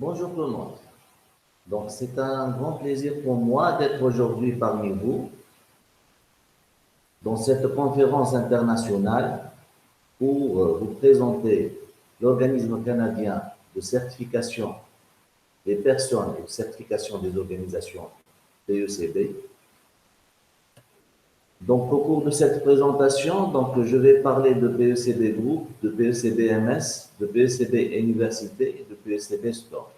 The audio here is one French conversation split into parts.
Bonjour tout le monde. Donc, c'est un grand plaisir pour moi d'être aujourd'hui parmi vous dans cette conférence internationale pour vous présenter l'organisme canadien de certification des personnes et de certification des organisations PECB. Donc, au cours de cette présentation, je vais parler de PECB Group, de PECB MS, de PECB Université et de PECB Sport.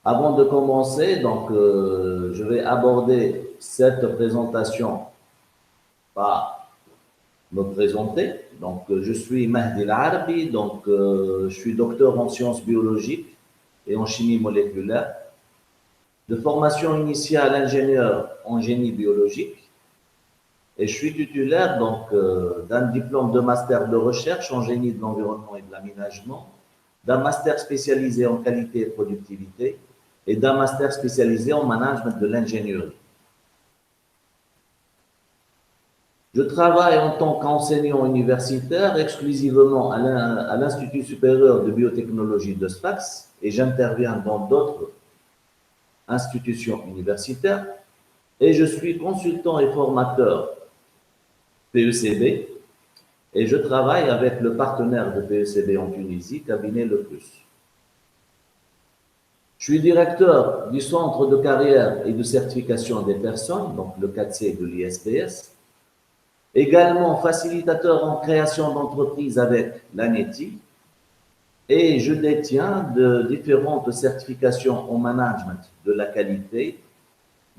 Avant de commencer, je vais aborder cette présentation par me présenter. Je suis Mahdi El-Arabi, je suis docteur en sciences biologiques et en chimie moléculaire. De formation initiale ingénieur en génie biologique. Et je suis titulaire d'un diplôme de master de recherche en génie de l'environnement et de l'aménagement, d'un master spécialisé en qualité et productivité, et d'un master spécialisé en management de l'ingénierie. Je travaille en tant qu'enseignant universitaire exclusivement à l'Institut supérieur de biotechnologie de Sfax et j'interviens dans d'autres institutions universitaires et je suis consultant et formateur PECB et je travaille avec le partenaire de PECB en Tunisie, Cabinet Le Plus. Je suis directeur du Centre de carrière et de certification des personnes, donc le 4C de l'ISPS. Également facilitateur en création d'entreprise avec l'ANETI. Et je détiens de différentes certifications en management de la qualité,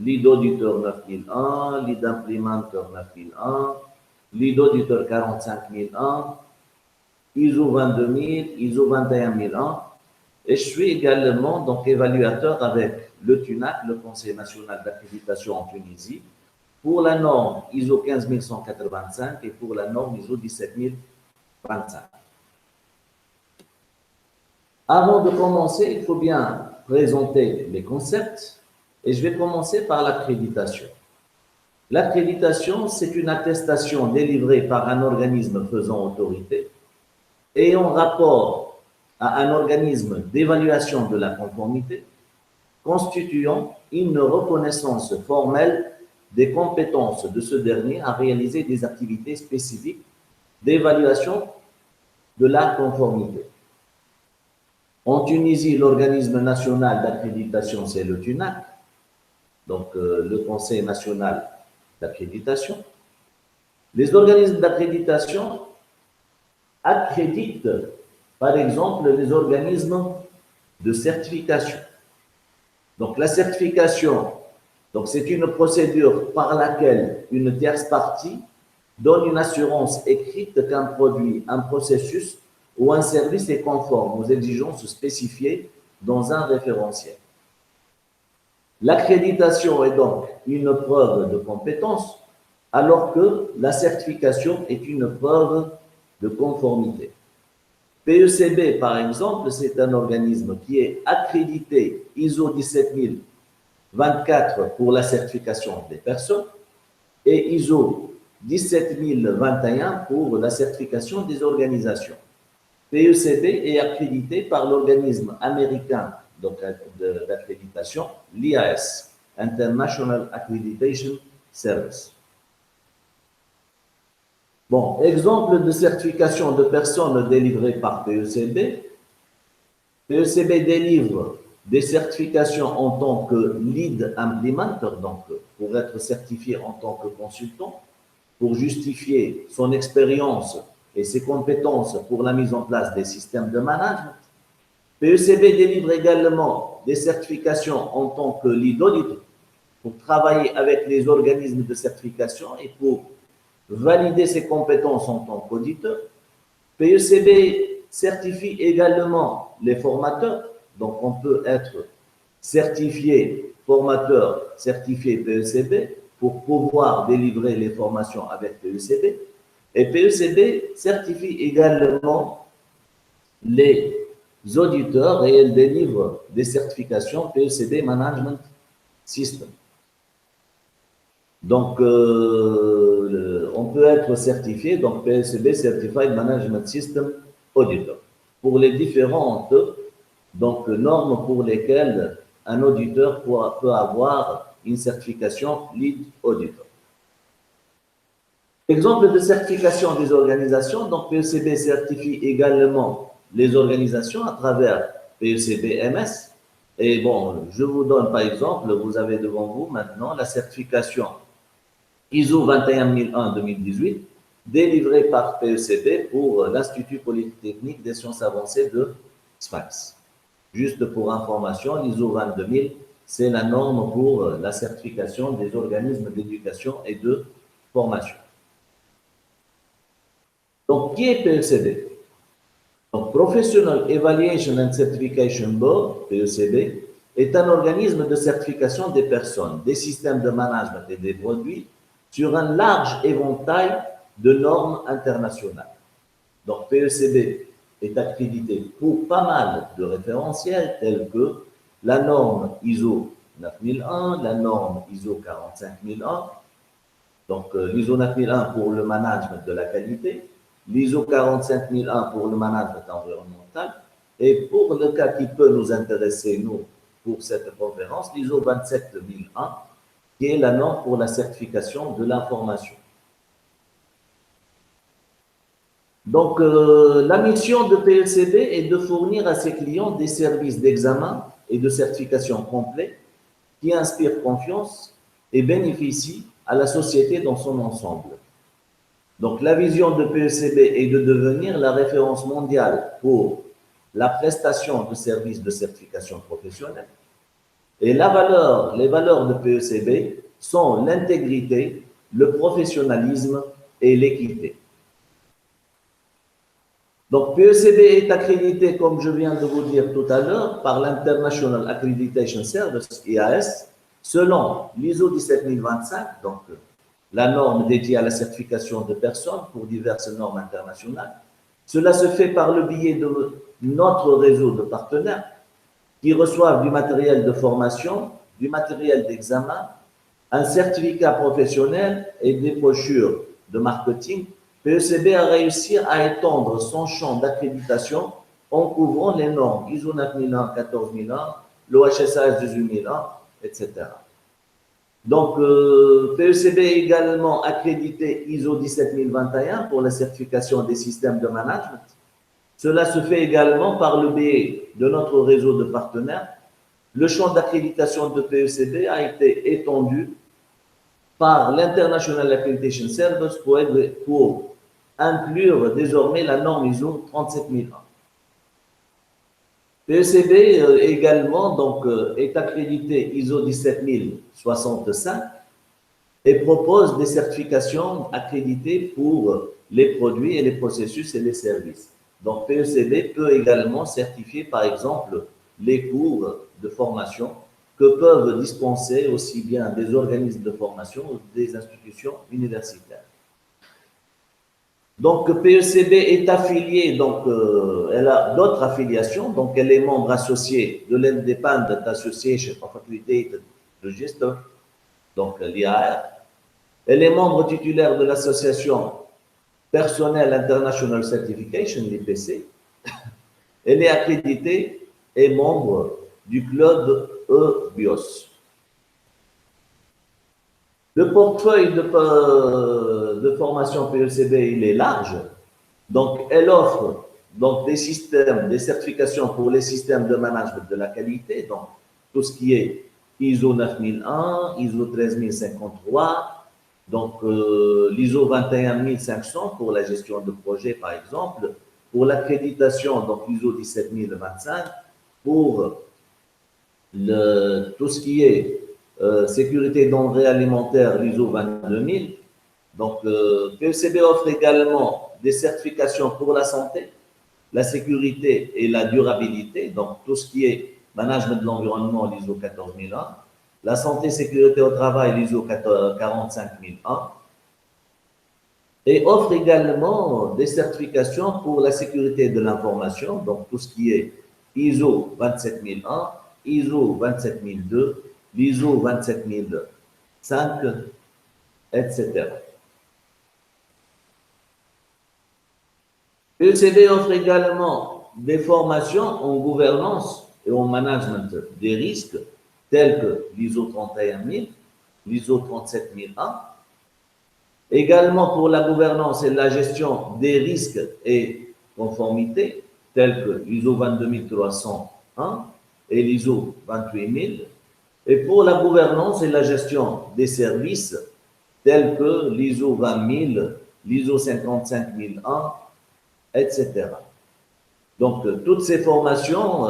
Lead Auditor 9001, Lead Implementer 9001, Lead Auditor 45001, ISO 22000, ISO 21001. Et je suis également évaluateur avec le TUNAC, le Conseil national d'accréditation en Tunisie, pour la norme ISO 15185 et pour la norme ISO 17025. Avant de commencer, il faut bien présenter les concepts et je vais commencer par l'accréditation. L'accréditation, c'est une attestation délivrée par un organisme faisant autorité et en rapport à un organisme d'évaluation de la conformité, constituant une reconnaissance formelle des compétences de ce dernier à réaliser des activités spécifiques d'évaluation de la conformité. En Tunisie, l'organisme national d'accréditation, c'est le TUNAC, le Conseil national d'accréditation. Les organismes d'accréditation accréditent par exemple, les organismes de certification. Donc, la certification, c'est une procédure par laquelle une tierce partie donne une assurance écrite qu'un produit, un processus ou un service est conforme aux exigences spécifiées dans un référentiel. L'accréditation est donc une preuve de compétence, alors que la certification est une preuve de conformité. PECB, par exemple, c'est un organisme qui est accrédité ISO 17024 pour la certification des personnes et ISO 17021 pour la certification des organisations. PECB est accrédité par l'organisme américain d'accréditation, l'IAS, International Accreditation Service. Bon, exemple de certification de personnes délivrées par PECB. PECB délivre des certifications en tant que lead implementer, pour être certifié en tant que consultant, pour justifier son expérience et ses compétences pour la mise en place des systèmes de management. PECB délivre également des certifications en tant que lead auditor, pour travailler avec les organismes de certification et pour valider ses compétences en tant qu'auditeur. PECB certifie également les formateurs. Donc, on peut être certifié formateur, certifié PECB pour pouvoir délivrer les formations avec PECB. Et PECB certifie également les auditeurs et elle délivre des certifications PECB Management System. Donc, on peut être certifié, PECB Certified Management System Auditor, pour les différentes Donc, normes pour lesquelles un auditeur peut avoir une certification lead auditor. Exemple de certification des organisations, donc PECB certifie également les organisations à travers PECB MS. Et bon, je vous donne par exemple, vous avez devant vous maintenant la certification ISO 21001-2018 délivrée par PECB pour l'Institut Polytechnique des Sciences Avancées de Sfax. Juste pour information, l'ISO 22000, c'est la norme pour la certification des organismes d'éducation et de formation. Donc, qui est PECB? Donc, Professional Evaluation and Certification Board, PECB, est un organisme de certification des personnes, des systèmes de management et des produits sur un large éventail de normes internationales. Donc, PECB est accrédité pour pas mal de référentiels tels que la norme ISO 9001, la norme ISO 45001, donc l'ISO 9001 pour le management de la qualité, l'ISO 45001 pour le management environnemental, et pour le cas qui peut nous intéresser, nous, pour cette conférence, l'ISO 27001, qui est la norme pour la certification de l'information. Donc, la mission de PECB est de fournir à ses clients des services d'examen et de certification complets qui inspirent confiance et bénéficient à la société dans son ensemble. Donc, la vision de PECB est de devenir la référence mondiale pour la prestation de services de certification professionnelle. Et les valeurs de PECB sont l'intégrité, le professionnalisme et l'équité. Donc, PECB est accrédité, comme je viens de vous dire tout à l'heure, par l'International Accreditation Service, IAS, selon l'ISO 17025, donc la norme dédiée à la certification de personnes pour diverses normes internationales. Cela se fait par le biais de notre réseau de partenaires qui reçoivent du matériel de formation, du matériel d'examen, un certificat professionnel et des brochures de marketing. PECB a réussi à étendre son champ d'accréditation en couvrant les normes ISO 9001, 14001, l'OHSAS 18001, etc. Donc, PECB est également accrédité ISO 17021 pour la certification des systèmes de management. Cela se fait également par le biais de notre réseau de partenaires. Le champ d'accréditation de PECB a été étendu par l'International Accreditation Service pour inclure désormais la norme ISO 37001. PECB également donc, est accrédité ISO 17065 et propose des certifications accréditées pour les produits et les processus et les services. Donc PECB peut également certifier par exemple les cours de formation que peuvent dispenser aussi bien des organismes de formation ou des institutions universitaires. Donc, PECB est affiliée, donc elle a d'autres affiliations, donc elle est membre associée de l'Independent Association of Accredited Registers, donc l'IAR. Elle est membre titulaire de l'association Personnel International Certification, l'IPC. Elle est accréditée et membre du club EBIOS. Le portefeuille de formation PECB, il est large. Donc, elle offre donc, des systèmes, des certifications pour les systèmes de management de la qualité, donc tout ce qui est ISO 9001, ISO 13053, donc l'ISO 21500 pour la gestion de projet, par exemple, pour l'accréditation, donc l'ISO 17025, pour tout ce qui est sécurité denrées alimentaires, l'ISO 22000. Donc, PECB offre également des certifications pour la santé, la sécurité et la durabilité, donc tout ce qui est management de l'environnement, l'ISO 14001, la santé et sécurité au travail, l'ISO 45001, et offre également des certifications pour la sécurité de l'information, donc tout ce qui est ISO 27001, ISO 27002, l'ISO 27005, etc. PECB offre également des formations en gouvernance et en management des risques, tels que l'ISO 31000, l'ISO 37001. Également pour la gouvernance et la gestion des risques et conformités, tels que l'ISO 22301 et l'ISO 28000. Et pour la gouvernance et la gestion des services, tels que l'ISO 20000, l'ISO 55001, etc. Donc, toutes ces formations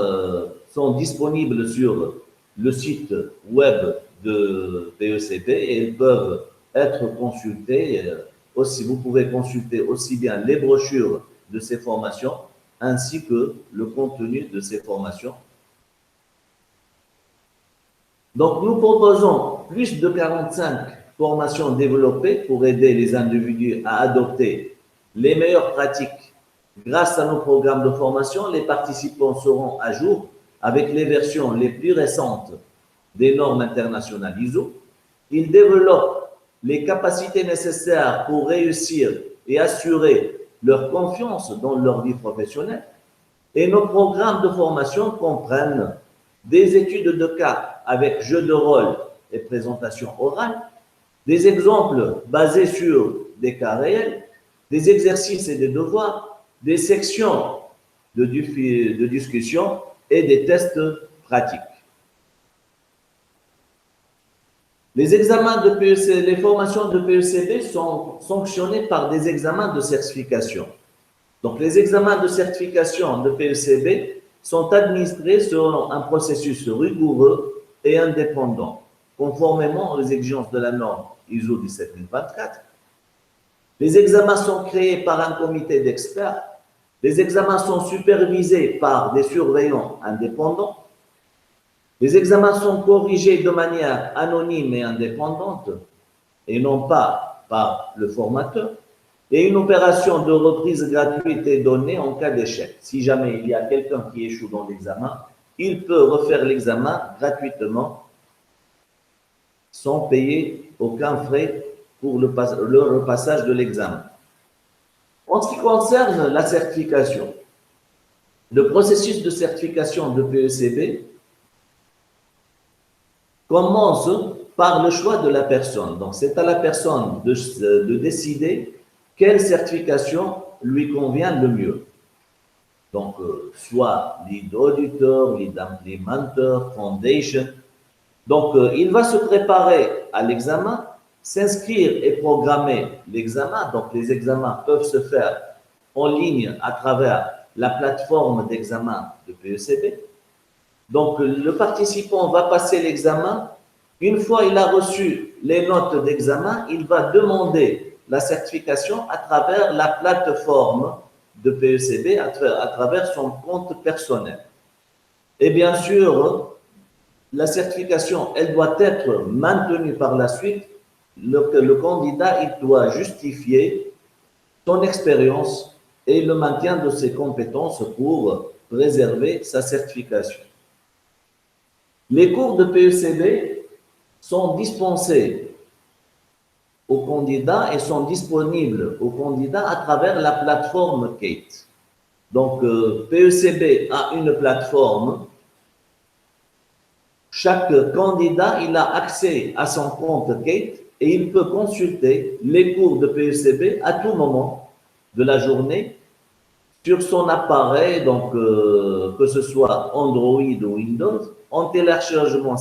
sont disponibles sur le site web de PECB et elles peuvent être consultées. Aussi, vous pouvez consulter aussi bien les brochures de ces formations ainsi que le contenu de ces formations. Donc, nous proposons plus de 45 formations développées pour aider les individus à adopter les meilleures pratiques. Grâce à nos programmes de formation, les participants seront à jour avec les versions les plus récentes des normes internationales ISO. Ils développent les capacités nécessaires pour réussir et assurer leur confiance dans leur vie professionnelle. Et nos programmes de formation comprennent des études de cas avec jeux de rôle et présentation orale, des exemples basés sur des cas réels, des exercices et des devoirs, des sections de discussion et des tests pratiques. Les examens de PECB, les formations de PECB sont sanctionnées par des examens de certification. Donc, les examens de certification de PECB sont administrés selon un processus rigoureux et indépendant, conformément aux exigences de la norme ISO 17024. Les examens sont créés par un comité d'experts. Les examens sont supervisés par des surveillants indépendants. Les examens sont corrigés de manière anonyme et indépendante et non pas par le formateur. Et une opération de reprise gratuite est donnée en cas d'échec. Si jamais il y a quelqu'un qui échoue dans l'examen, il peut refaire l'examen gratuitement sans payer aucun frais pour le repassage de l'examen. En ce qui concerne la certification, le processus de certification de PECB commence par le choix de la personne. Donc, c'est à la personne de décider quelle certification lui convient le mieux. Donc, soit lead auditor, lead implementer, foundation. Donc, il va se préparer à l'examen, s'inscrire et programmer l'examen. Donc, les examens peuvent se faire en ligne à travers la plateforme d'examen de PECB. Donc, le participant va passer l'examen. Une fois il a reçu les notes d'examen, il va demander la certification à travers la plateforme de PECB, à travers son compte personnel. Et bien sûr, la certification, elle doit être maintenue par la suite. Le candidat, il doit justifier son expérience et le maintien de ses compétences pour préserver sa certification. Les cours de PECB sont dispensés aux candidats et sont disponibles aux candidats à travers la plateforme Kate. Donc, PECB a une plateforme. Chaque candidat, il a accès à son compte Kate et il peut consulter les cours de PECB à tout moment de la journée sur son appareil, donc que ce soit Android ou Windows, en téléchargeant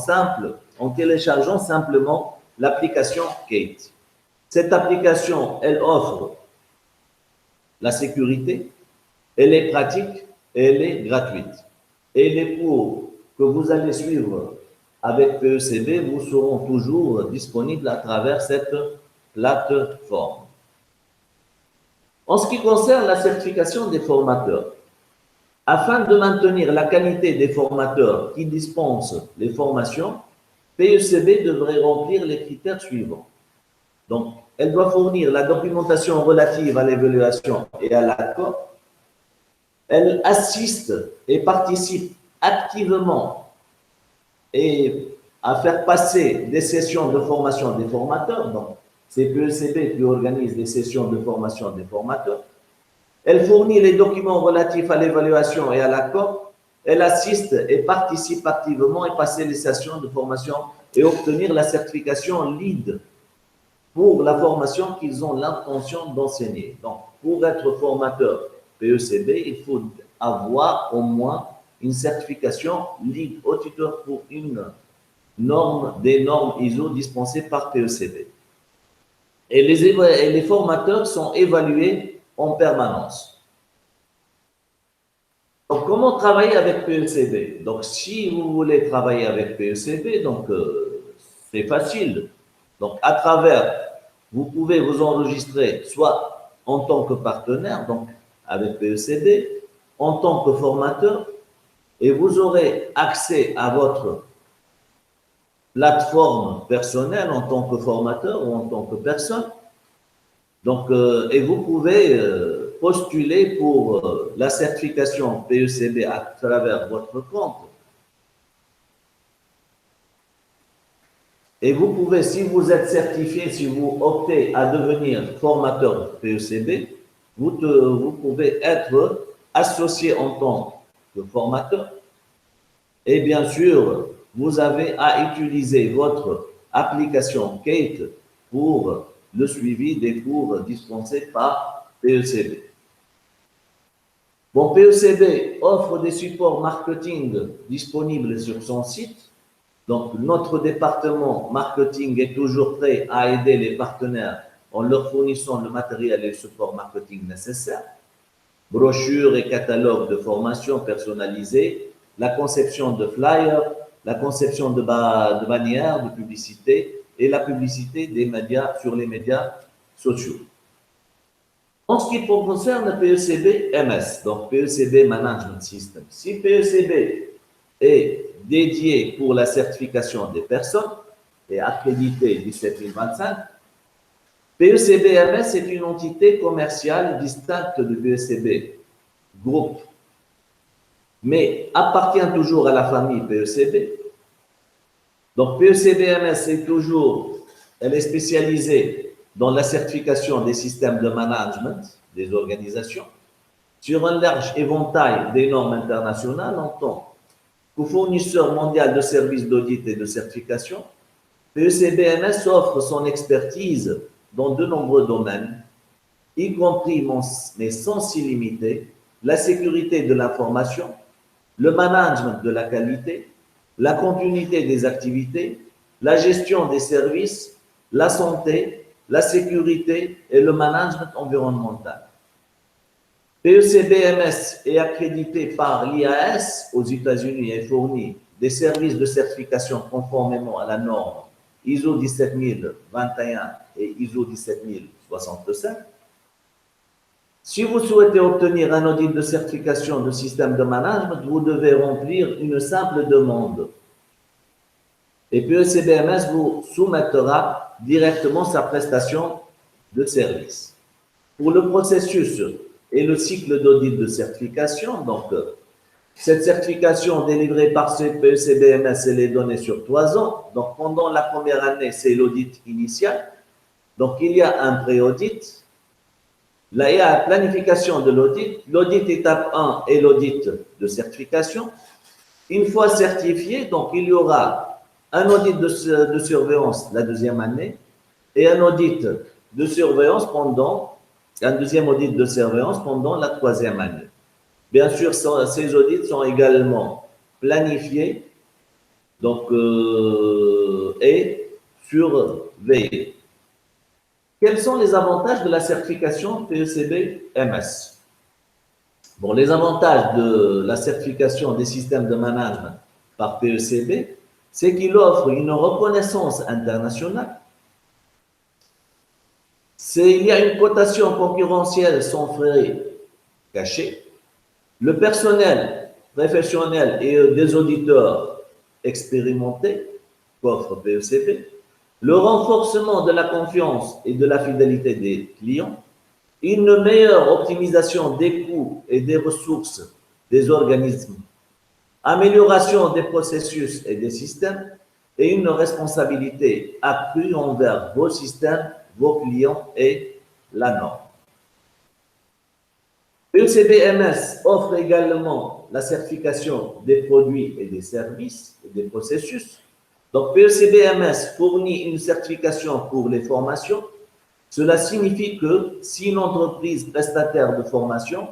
simplement l'application Kate. Cette application, elle offre la sécurité, elle est pratique et elle est gratuite. Et les cours que vous allez suivre avec PECB vous seront toujours disponibles à travers cette plateforme. En ce qui concerne la certification des formateurs, afin de maintenir la qualité des formateurs qui dispensent les formations, PECB devrait remplir les critères suivants. Donc, elle doit fournir la documentation relative à l'évaluation et à l'accord. Elle assiste et participe activement et à faire passer des sessions de formation des formateurs. Donc, c'est PECB qui organise des sessions de formation des formateurs. Elle fournit les documents relatifs à l'évaluation et à l'accord. Elle assiste et participe activement et passer les sessions de formation et obtenir la certification LEED pour la formation qu'ils ont l'intention d'enseigner. Donc, pour être formateur PECB, il faut avoir au moins une certification LEED auditeur pour une norme, des normes ISO dispensées par PECB. Et les formateurs sont évalués en permanence. Donc, comment travailler avec PECB? Donc, si vous voulez travailler avec PECB, donc c'est facile. Donc, à travers, vous pouvez vous enregistrer soit en tant que partenaire, donc avec PECB, en tant que formateur, et vous aurez accès à votre plateforme personnelle en tant que formateur ou en tant que personne. Donc, et vous pouvez postuler pour la certification PECB à travers votre compte. Et vous pouvez, si vous êtes certifié, si vous optez à devenir formateur PECB, vous pouvez être associé en tant que formateur. Et bien sûr, vous avez à utiliser votre application Kate pour le suivi des cours dispensés par PECB. Bon, PECB offre des supports marketing disponibles sur son site. Donc, notre département marketing est toujours prêt à aider les partenaires en leur fournissant le matériel et le support marketing nécessaire, brochures et catalogues de formation personnalisés, la conception de flyers, la conception de bannières, de publicité et la publicité des médias sur les médias sociaux. En ce qui concerne PECB MS, donc PECB Management System, si PECB est dédié pour la certification des personnes et accrédité 17025, PECB MS est une entité commerciale distincte de PECB Group, mais appartient toujours à la famille PECB. Donc PECB MS est toujours, elle est spécialisée dans la certification des systèmes de management des organisations sur un large éventail des normes internationales en tant que fournisseur mondial de services d'audit et de certification. PECB-MS offre son expertise dans de nombreux domaines, y compris, mais sans s'y limiter, la sécurité de l'information, le management de la qualité, la continuité des activités, la gestion des services, la santé, la sécurité et le management environnemental. PECB-MS est accrédité par l'IAS aux États-Unis et fournit des services de certification conformément à la norme ISO 17021 et ISO 17065. Si vous souhaitez obtenir un audit de certification de système de management, vous devez remplir une simple demande. Et PECB-MS vous soumettra directement sa prestation de service. Pour le processus et le cycle d'audit de certification, donc cette certification délivrée par PECB-MS, elle est donnée sur 3 ans. Donc pendant la première année, c'est l'audit initial. Donc il y a un pré-audit. Là, il y a la planification de l'audit. L'audit étape 1 est l'audit de certification. Une fois certifié, donc il y aura un audit de surveillance la deuxième année et un audit de surveillance un deuxième audit de surveillance pendant la troisième année. Bien sûr, ces audits sont également planifiés donc, et surveillés. Quels sont les avantages de la certification PECB-MS? Bon, les avantages de la certification des systèmes de management par PECB, c'est qu'il offre une reconnaissance internationale. Il y a une cotation concurrentielle sans frais cachés. Le personnel professionnel et des auditeurs expérimentés qu'offre PECB. Le renforcement de la confiance et de la fidélité des clients, une meilleure optimisation des coûts et des ressources des organismes, amélioration des processus et des systèmes, et une responsabilité accrue envers vos systèmes, vos clients et la norme. PECB-MS offre également la certification des produits et des services et des processus. Donc, PECB-MS fournit une certification pour les formations. Cela signifie que si une entreprise prestataire de formation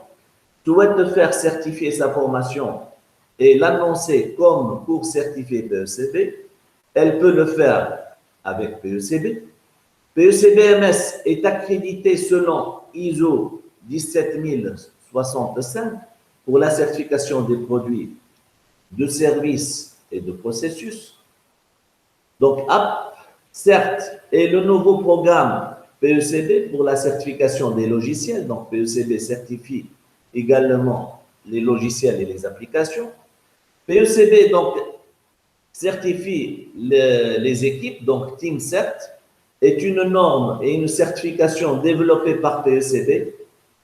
souhaite faire certifier sa formation et l'annoncer comme cours certifié PECB, elle peut le faire avec PECB. PECB-MS est accrédité selon ISO 17065 pour la certification des produits, de services et de processus. Donc, certes, et le nouveau programme PECB pour la certification des logiciels. Donc, PECB certifie également les logiciels et les applications. PECB, donc, certifie les équipes, donc TeamCert, est une norme et une certification développée par PECB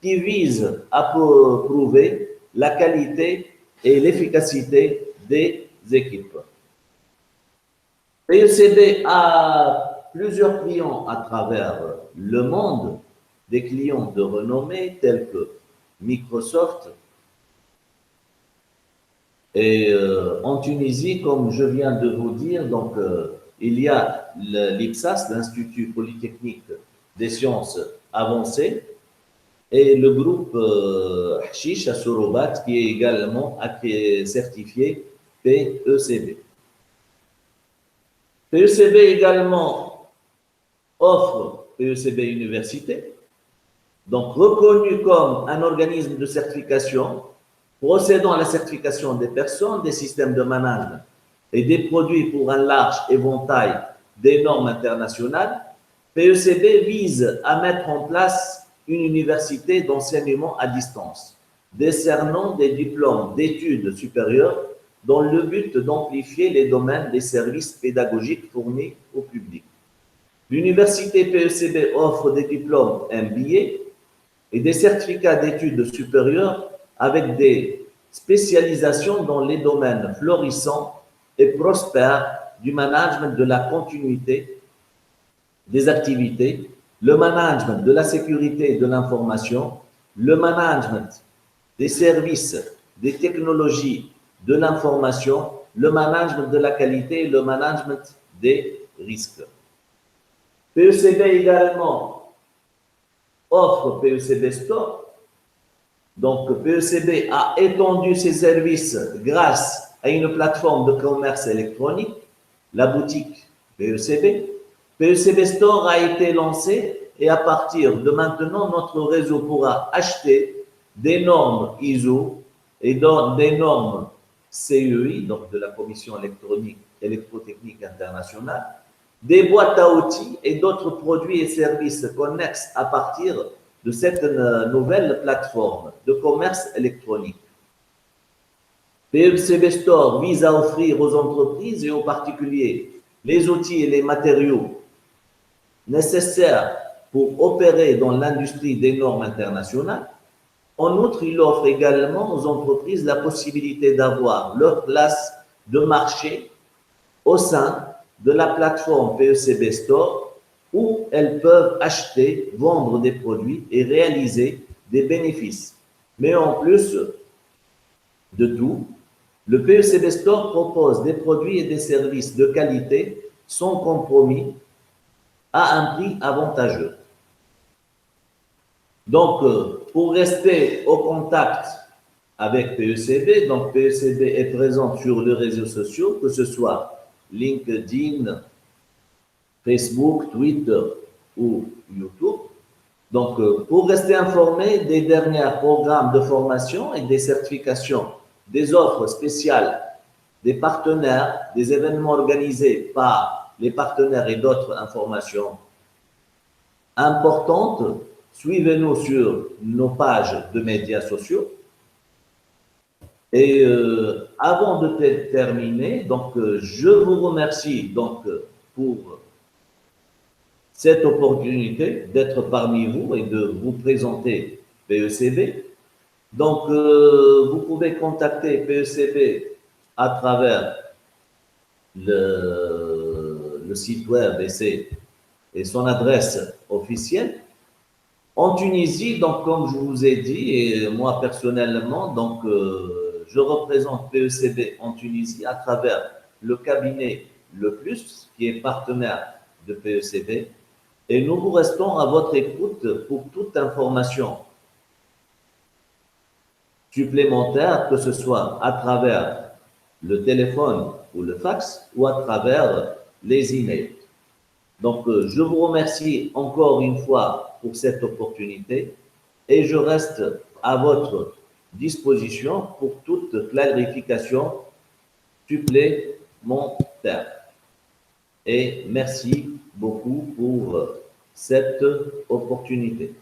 qui vise à prouver la qualité et l'efficacité des équipes. PECB a plusieurs clients à travers le monde, des clients de renommée tels que Microsoft. Et en Tunisie, comme je viens de vous dire, donc, il y a l'IPSAS, l'Institut Polytechnique des Sciences Avancées, et le groupe Hashish à Sorobat, qui est également certifié PECB. PECB également offre PECB Université, donc reconnu comme un organisme de certification procédant à la certification des personnes, des systèmes de management et des produits pour un large éventail des normes internationales. PECB vise à mettre en place une université d'enseignement à distance, décernant des diplômes d'études supérieures dans le but d'amplifier les domaines des services pédagogiques fournis au public. L'université PECB offre des diplômes MBA et des certificats d'études supérieures avec des spécialisations dans les domaines florissants et prospères du management de la continuité des activités, le management de la sécurité et de l'information, le management des services, des technologies de l'information, le management de la qualité et le management des risques. PECB également offre PECB Store. Donc, PECB a étendu ses services grâce à une plateforme de commerce électronique, la boutique PECB. PECB Store a été lancé et à partir de maintenant, notre réseau pourra acheter des normes ISO et des normes CEI, donc de la Commission électrotechnique internationale, des boîtes à outils et d'autres produits et services connexes à partir de cette nouvelle plateforme de commerce électronique. PECB Store vise à offrir aux entreprises et aux particuliers les outils et les matériaux nécessaires pour opérer dans l'industrie des normes internationales. En outre, il offre également aux entreprises la possibilité d'avoir leur place de marché au sein de la plateforme PECB Store où elles peuvent acheter, vendre des produits et réaliser des bénéfices. Mais en plus de tout, le PECB Store propose des produits et des services de qualité sans compromis à un prix avantageux. Donc, pour rester au contact avec PECB, donc PECB est présent sur les réseaux sociaux, que ce soit LinkedIn, Facebook, Twitter ou YouTube. Donc, pour rester informé des derniers programmes de formation et des certifications, des offres spéciales, des partenaires, des événements organisés par les partenaires et d'autres informations importantes, suivez-nous sur nos pages de médias sociaux. Et avant de terminer, donc, je vous remercie donc, pour cette opportunité d'être parmi vous et de vous présenter PECB. Donc, vous pouvez contacter PECB à travers le site web et son adresse officielle. En Tunisie, donc, comme je vous ai dit, et moi personnellement, donc, je représente PECB en Tunisie à travers le cabinet Le Plus, qui est partenaire de PECB. Et nous vous restons à votre écoute pour toute information supplémentaire, que ce soit à travers le téléphone ou le fax ou à travers les emails. Donc, je vous remercie encore une fois pour cette opportunité et je reste à votre disposition pour toute clarification supplémentaire. Et merci beaucoup pour cette opportunité.